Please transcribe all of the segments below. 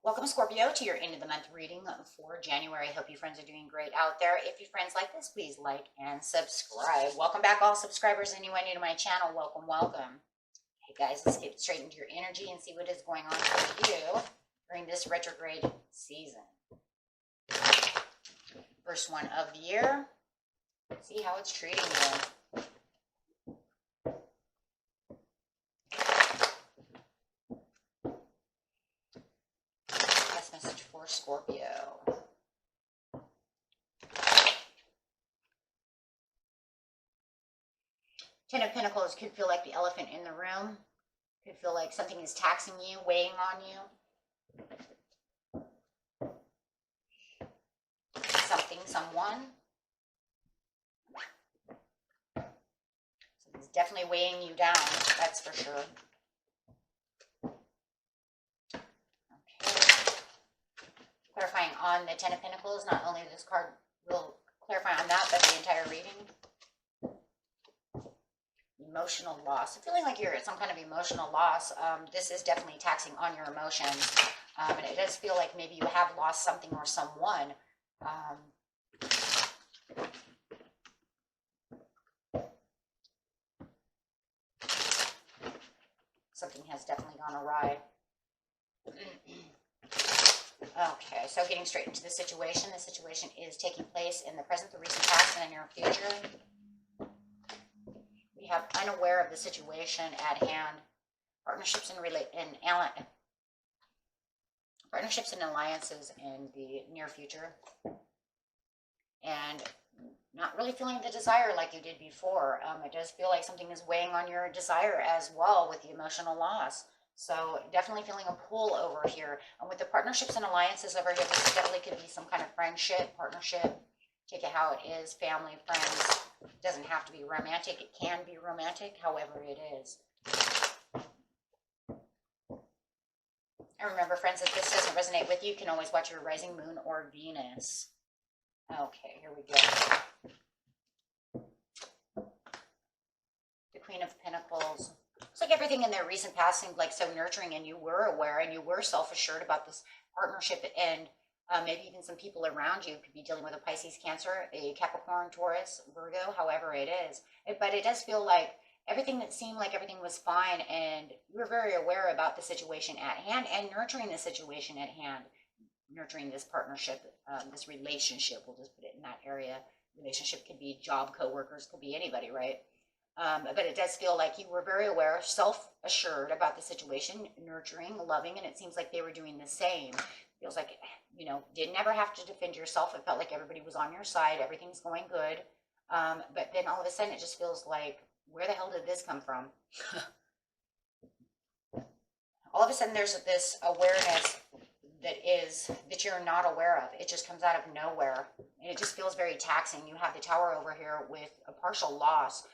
Welcome, Scorpio, to your end of the month reading for January. Hope you friends are doing great out there. If you friends like this, please like and subscribe. Welcome back, all subscribers. Anyone new to my channel, welcome, welcome. Hey guys, let's get straight into your energy and see what is going on for you during this retrograde season. First one of the year. See how it's treating you. Message for Scorpio. Ten of Pentacles could feel like the elephant in the room. Could feel like something is taxing you, weighing on you. Something, someone. Something's definitely weighing you down, that's for sure. Clarifying on the Ten of Pentacles, not only this card will clarify on that, but the entire reading. Emotional loss. I'm feeling like you're at some kind of emotional loss. This is definitely taxing on your emotions. And it does feel like maybe you have lost something or someone. Something has definitely gone awry. Okay, so getting straight into the situation. The situation is taking place in the present, the recent past, and in your future. We have unaware of the situation at hand. Partnerships and alliances in the near future. And not really feeling the desire like you did before. It does feel like something is weighing on your desire as well with the emotional loss. So definitely feeling a pull over here. And with the partnerships and alliances over here, this definitely could be some kind of friendship, partnership. Take it how it is, family, friends. It doesn't have to be romantic. It can be romantic, however it is. And remember, friends, if this doesn't resonate with you, you can always watch your rising moon or Venus. Okay, here we go. The Queen of Pentacles. It's like everything in their recent past seemed like so nurturing, and you were aware and you were self-assured about this partnership, and maybe even some people around you could be dealing with a Pisces, Cancer, a Capricorn, Taurus, Virgo, however it is. But it does feel like everything that seemed like everything was fine, and you were very aware about the situation at hand and nurturing the situation at hand, nurturing this partnership, this relationship. We'll just put it in that area. Relationship could be job, co-workers, could be anybody, right? But it does feel like you were very aware, self-assured about the situation, nurturing, loving, and it seems like they were doing the same. Feels like, you know, didn't ever have to defend yourself. It felt like everybody was on your side. Everything's going good. But then all of a sudden it just feels like, where the hell did this come from? All of a sudden there's this awareness that you're not aware of. It just comes out of nowhere. And it just feels very taxing. You have the Tower over here with a partial loss.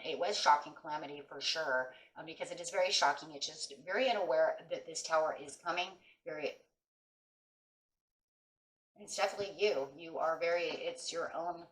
It was shocking calamity for sure, because it is very shocking. It's just very unaware that this Tower is coming. It's definitely you. You are it's your own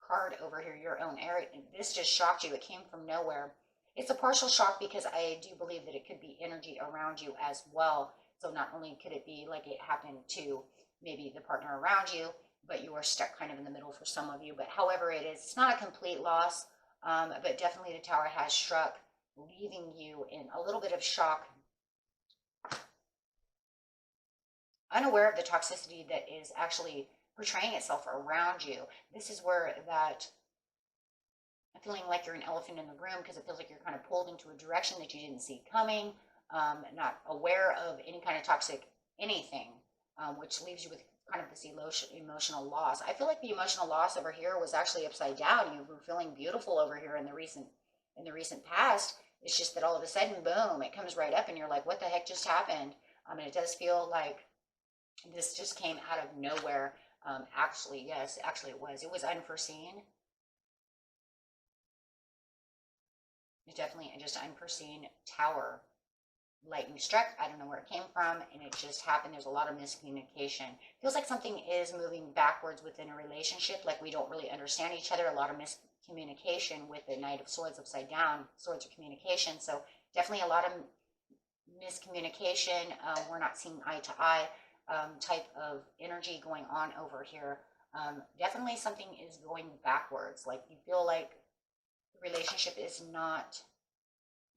card over here, your own area. This just shocked you. It came from nowhere. It's a partial shock because I do believe that it could be energy around you as well. So not only could it be like it happened to maybe the partner around you, but you are stuck kind of in the middle for some of you. But however it is, it's not a complete loss, but definitely the Tower has struck, leaving you in a little bit of shock, unaware of the toxicity that is actually portraying itself around you. This is where that feeling like you're an elephant in the room, because it feels like you're kind of pulled into a direction that you didn't see coming, not aware of any kind of toxic anything, which leaves you with kind of this emotional loss. I feel like the emotional loss over here was actually upside down. You were feeling beautiful over here in the recent past. It's just that all of a sudden, boom, it comes right up and you're like, what the heck just happened? And it does feel like this just came out of nowhere. Actually, yes, actually it was unforeseen. It's definitely just unforeseen tower. Lightning struck. I don't know where it came from, and it just happened. There's a lot of miscommunication. Feels like something is moving backwards within a relationship, like we don't really understand each other. A lot of miscommunication with the Knight of Swords upside down. Swords are communication, so definitely a lot of miscommunication. We're not seeing eye to eye type of energy going on over here. Definitely something is going backwards. Like you feel like the relationship is not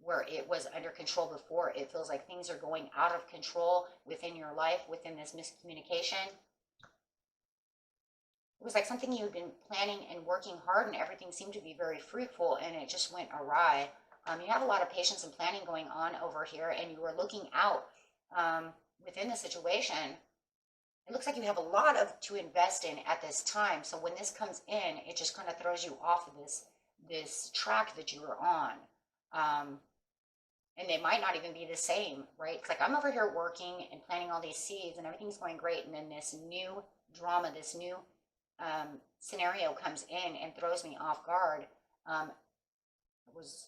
where it was under control before. It feels like things are going out of control within your life, within this miscommunication. It was like something you'd been planning and working hard, and everything seemed to be very fruitful, and it just went awry. You have a lot of patience and planning going on over here, and you were looking out within the situation. It looks like you have a lot to invest in at this time. So when this comes in, it just kind of throws you off of this track that you were on. And they might not even be the same, right? It's like I'm over here working and planting all these seeds and everything's going great. And then this new drama, this new scenario comes in and throws me off guard. It was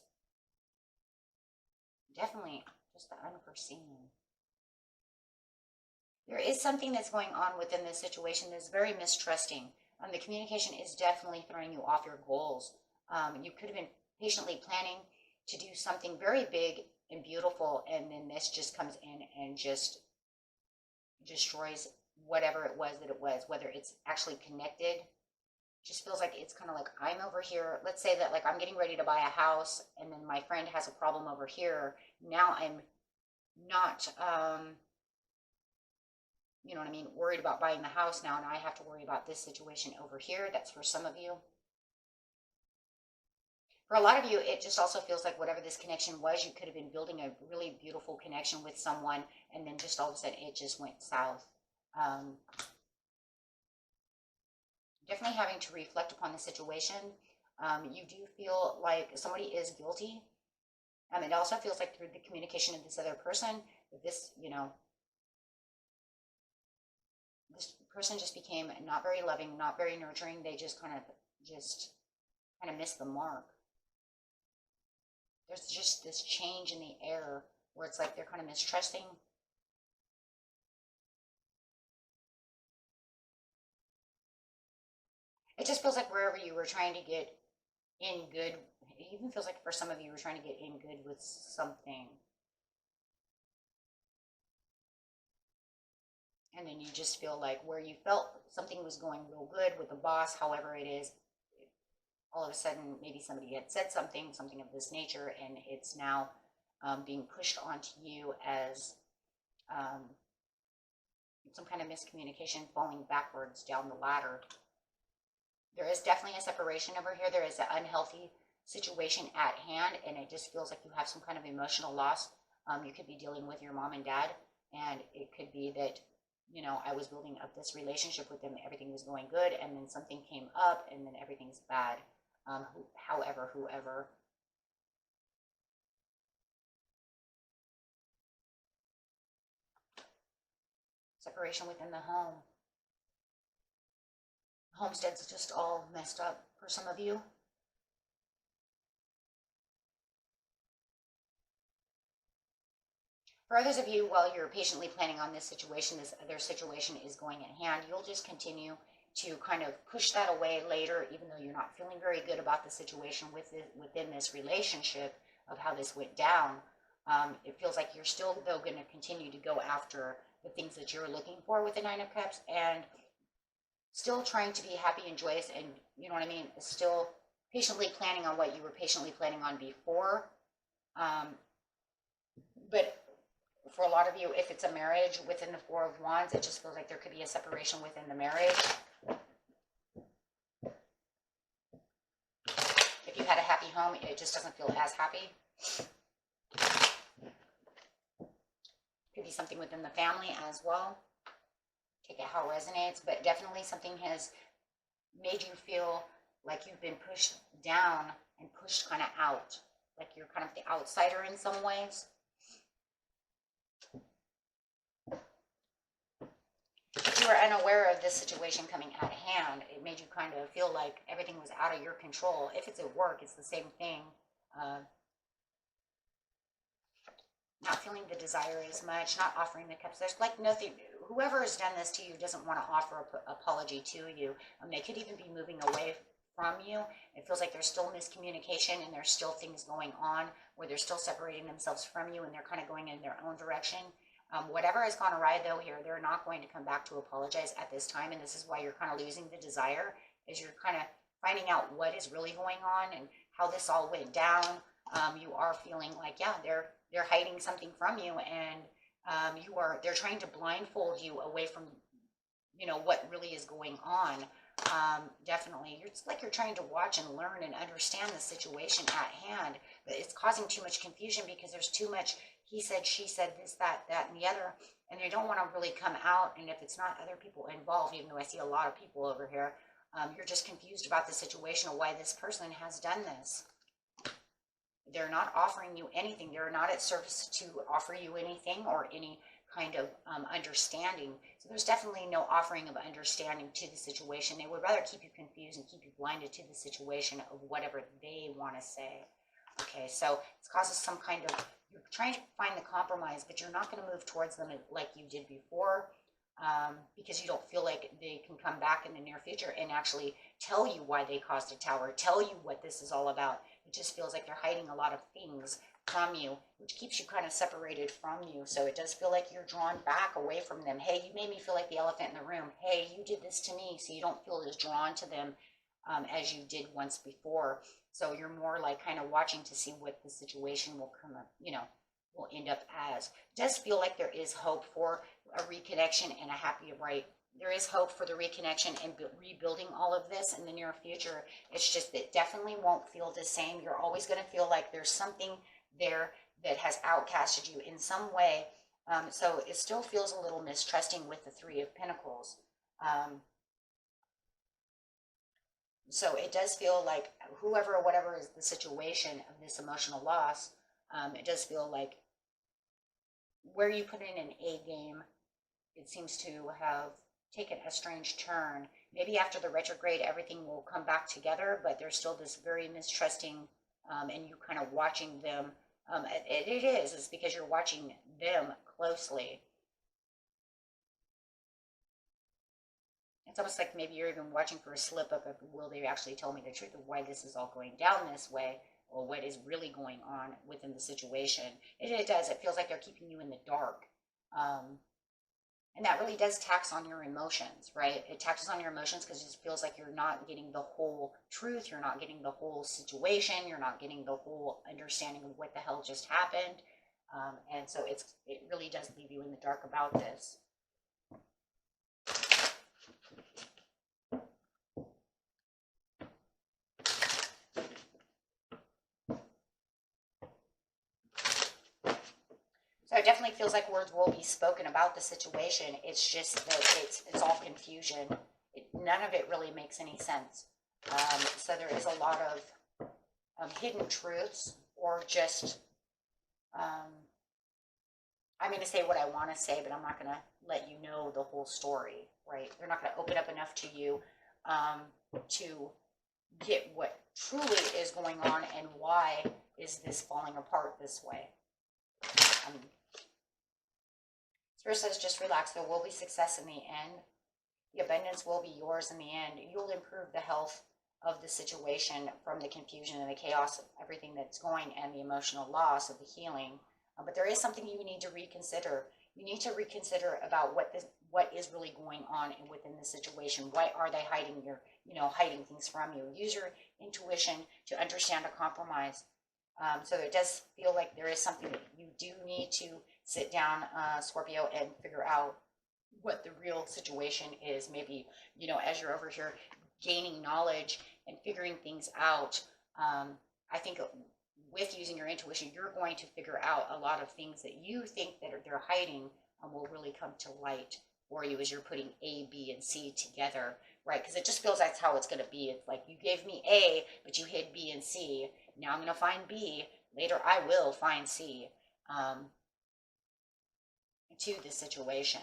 definitely just the unforeseen. There is something that's going on within this situation that's very mistrusting. The communication is definitely throwing you off your goals. You could have been patiently planning to do something very big and beautiful, and then this just comes in and just destroys whatever it was that it was, whether it's actually connected. Just feels like it's kind of like I'm over here. Let's say that like I'm getting ready to buy a house, and then my friend has a problem over here. Now I'm not, you know what I mean, worried about buying the house now, and I have to worry about this situation over here. That's for some of you. For a lot of you, it just also feels like whatever this connection was, you could have been building a really beautiful connection with someone, and then just all of a sudden it just went south. Definitely having to reflect upon the situation. You do feel like somebody is guilty. It also feels like through the communication of this other person, that this, you know, this person just became not very loving, not very nurturing. They just kind of missed the mark. There's just this change in the air where it's like they're kind of mistrusting. It just feels like wherever you were trying to get in good, it even feels like for some of you were trying to get in good with something. And then you just feel like where you felt something was going real good with the boss, however it is, all of a sudden maybe somebody had said something of this nature, and it's now being pushed onto you as some kind of miscommunication, falling backwards down the ladder. There is definitely a separation over here. There is an unhealthy situation at hand, and it just feels like you have some kind of emotional loss. You could be dealing with your mom and dad, and it could be that, you know, I was building up this relationship with them, everything was going good, and then something came up, and then everything's bad. Whoever. Separation within the home. Homestead's just all messed up for some of you. For others of you, while you're patiently planning on this situation, this other situation is going at hand, you'll just continue to kind of push that away later, even though you're not feeling very good about the situation within this relationship of how this went down. It feels like you're still, though, going to continue to go after the things that you're looking for with the Nine of Cups, and still trying to be happy and joyous, and you know what I mean, still patiently planning on what you were patiently planning on before. But for a lot of you, if it's a marriage within the Four of Wands, it just feels like there could be a separation within the marriage. If you had a happy home, it just doesn't feel as happy. Could be something within the family as well. Take it how it resonates, but definitely something has made you feel like you've been pushed down and pushed kind of out. Like you're kind of the outsider in some ways. If you were unaware of this situation coming at hand, it made you kind of feel like everything was out of your control. If it's at work, it's the same thing. not feeling the desire as much, not offering the cups. There's like nothing, whoever has done this to you doesn't want to offer an apology to you. They could even be moving away from you. It feels like there's still miscommunication and there's still things going on where they're still separating themselves from you and they're kind of going in their own direction. Whatever has gone awry though here, they're not going to come back to apologize at this time. And this is why you're kind of losing the desire, is you're kind of finding out what is really going on and how this all went down. You are feeling like, yeah, they're hiding something from you, and they're trying to blindfold you away from, what really is going on. Definitely, it's like you're trying to watch and learn and understand the situation at hand, but it's causing too much confusion because there's too much he said, she said, this, that, and the other, and they don't want to really come out. And if it's not other people involved, even though I see a lot of people over here, you're just confused about the situation of why this person has done this. They're not offering you anything. They're not at service to offer you anything or any kind of understanding. So there's definitely no offering of understanding to the situation. They would rather keep you confused and keep you blinded to the situation of whatever they want to say. Okay, so it causes some kind of, you're trying to find the compromise, but you're not going to move towards them like you did before, because you don't feel like they can come back in the near future and actually tell you why they caused a tower, tell you what this is all about. It just feels like they're hiding a lot of things from you, which keeps you kind of separated from you. So it does feel like you're drawn back away from them. Hey, you made me feel like the elephant in the room. Hey, you did this to me. So you don't feel as drawn to them as you did once before. So you're more like kind of watching to see what the situation will come up, will end up as. It does feel like there is hope for a reconnection and a happy, right? There is hope for the reconnection and rebuilding all of this in the near future. It's just that definitely won't feel the same. You're always going to feel like there's something there that has outcasted you in some way. So it still feels a little mistrusting with the Three of Pentacles. So it does feel like whoever or whatever is the situation of this emotional loss, it does feel like where you put in an A game, it seems to have taken a strange turn. Maybe after the retrograde, everything will come back together, but there's still this very mistrusting, and you kind of watching them. It's because you're watching them closely. It's almost like maybe you're even watching for a slip up of, will they actually tell me the truth of why this is all going down this way, or what is really going on within the situation. It does. It feels like they're keeping you in the dark. And that really does tax on your emotions, right? It taxes on your emotions because it feels like you're not getting the whole truth. You're not getting the whole situation. You're not getting the whole understanding of what the hell just happened. And so it really does leave you in the dark about this. So it definitely feels like words will be spoken about the situation. It's just that it's all confusion. None of it really makes any sense. So there is a lot of hidden truths, or just, I'm going to say what I want to say, but I'm not going to let you know the whole story, right? They're not going to open up enough to you to get what truly is going on and why is this falling apart this way. Spirit says, just relax. There will be success in the end. The abundance will be yours in the end. You'll improve the health of the situation from the confusion and the chaos of everything that's going, and the emotional loss of the healing. But there is something you need to reconsider. You need to reconsider about what is really going on within the situation. Why are they hiding hiding things from you? Use your intuition to understand a compromise. So it does feel like there is something that you do need to sit down, Scorpio, and figure out what the real situation is. Maybe, as you're over here gaining knowledge and figuring things out, I think with using your intuition, you're going to figure out a lot of things that you think that they're hiding will really come to light for you as you're putting A, B, and C together, right? Because it just feels that's how it's going to be. It's like you gave me A, but you hid B and C. Now I'm going to find B. Later I will find C to the situation.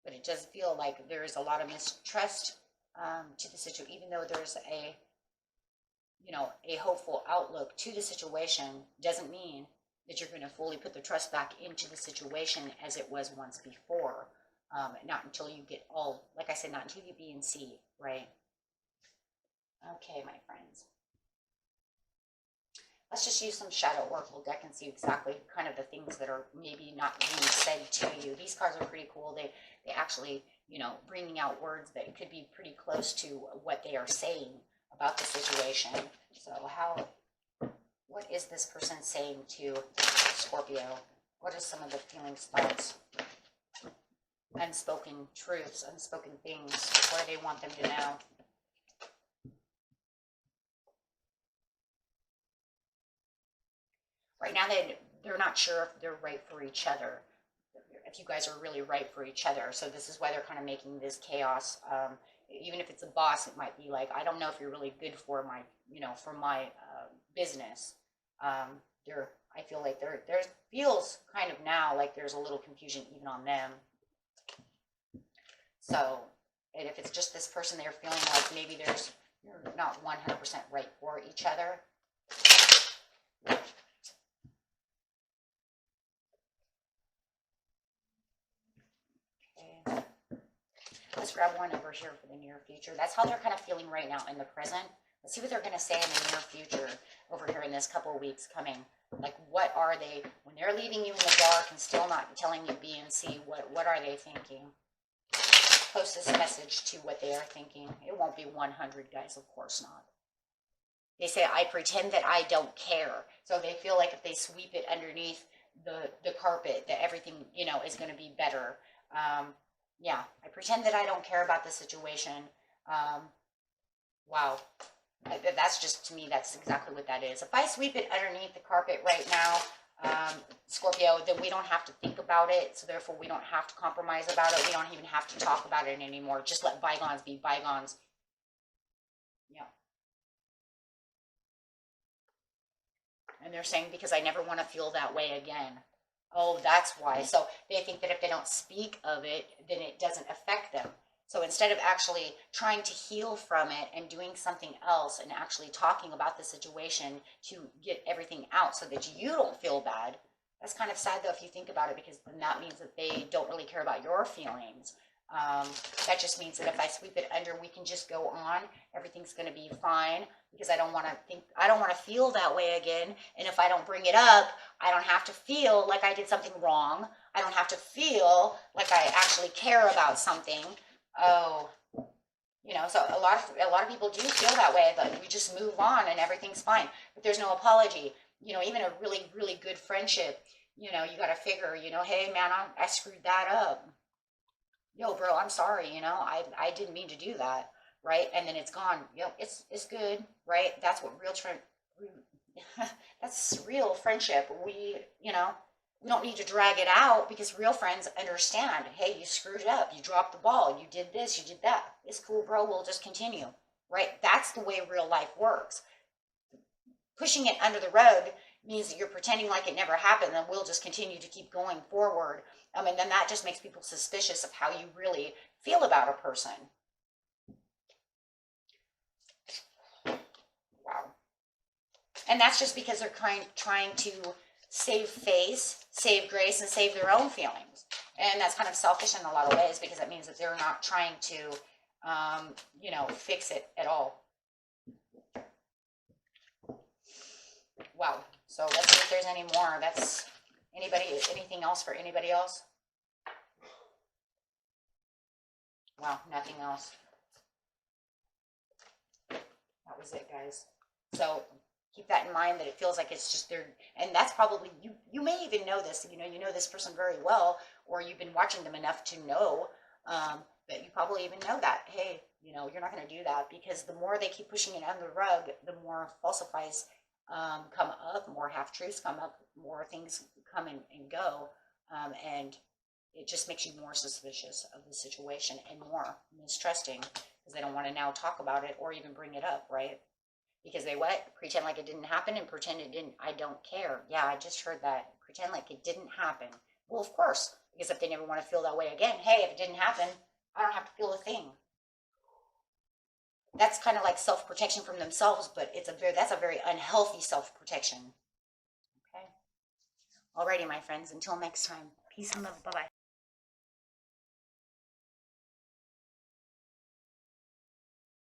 But it does feel like there is a lot of mistrust to the situation, even though there's a, a hopeful outlook to the situation doesn't mean that you're going to fully put the trust back into the situation as it was once before. Not until you get all, like I said, not until you B and C, right? Okay, my friends. Let's just use some shadow oracle deck and see exactly kind of the things that are maybe not being said to you. These cards are pretty cool. They actually, bringing out words that could be pretty close to what they are saying about the situation. So what is this person saying to Scorpio? What are some of the feelings, thoughts, unspoken truths, unspoken things? What do they want them to know? Right now, they're not sure if they're right for each other, if you guys are really right for each other. So this is why they're kind of making this chaos. Even if it's a boss, it might be like, I don't know if you're really good for my, for my business. I feel like there feels kind of now like there's a little confusion even on them. So, and if it's just this person, they're feeling like maybe you're not 100% right for each other. Let's grab one over here for the near future. That's how they're kind of feeling right now in the present. Let's see what they're going to say in the near future over here in this couple of weeks coming. Like, what are they, when they're leaving you in the dark and still not telling you B and C, what are they thinking? Post this message to what they are thinking. It won't be 100, guys, of course not. They say, I pretend that I don't care. So they feel like if they sweep it underneath the carpet, that everything, is going to be better. Yeah, I pretend that I don't care about the situation. Wow. That's just, to me, that's exactly what that is. If I sweep it underneath the carpet right now, Scorpio, then we don't have to think about it. So therefore, we don't have to compromise about it. We don't even have to talk about it anymore. Just let bygones be bygones. Yeah. And they're saying, because I never want to feel that way again. Oh, that's why. So they think that if they don't speak of it, then it doesn't affect them. So instead of actually trying to heal from it and doing something else and actually talking about the situation to get everything out so that you don't feel bad, that's kind of sad though if you think about it, because then that means that they don't really care about your feelings. That just means that if I sweep it under, we can just go on. Everything's going to be fine because I don't want to feel that way again. And if I don't bring it up, I don't have to feel like I did something wrong. I don't have to feel like I actually care about something. Oh, so a lot of people do feel that way, but we just move on and everything's fine. But there's no apology. Even a really, really good friendship, you got to figure, hey man, I screwed that up. Yo, bro, I'm sorry, I didn't mean to do that, right? And then it's gone. It's good, right? That's what that's real friendship. We don't need to drag it out because real friends understand, hey, you screwed up, you dropped the ball, you did this, you did that. It's cool, bro, we'll just continue, right? That's the way real life works. Pushing it under the rug means that you're pretending like it never happened, and we'll just continue to keep going forward. And then that just makes people suspicious of how you really feel about a person. Wow. And that's just because they're trying to save face, save grace, and save their own feelings. And that's kind of selfish in a lot of ways because it means that they're not trying to, fix it at all. Wow. So let's see if there's any more. That's anything else for anybody else? Wow, nothing else. That was it, guys. So keep that in mind, that it feels like it's just there. And that's probably, you may even know this, you know this person very well, or you've been watching them enough to know that you probably even know that, hey, you're not going to do that, because the more they keep pushing it under the rug, the more falsifies come up, more half-truths come up, more things come and go, and it just makes you more suspicious of the situation and more mistrusting, because they don't want to now talk about it or even bring it up, right? Because they pretend like it didn't happen and pretend it didn't. I don't care. Yeah, I just heard that. Pretend like it didn't happen. Well, of course, because if they never want to feel that way again, hey, if it didn't happen, I don't have to feel a thing. That's kind of like self-protection from themselves, but that's a very unhealthy self-protection. Okay. Alrighty, my friends. Until next time. Peace and love. Bye-bye.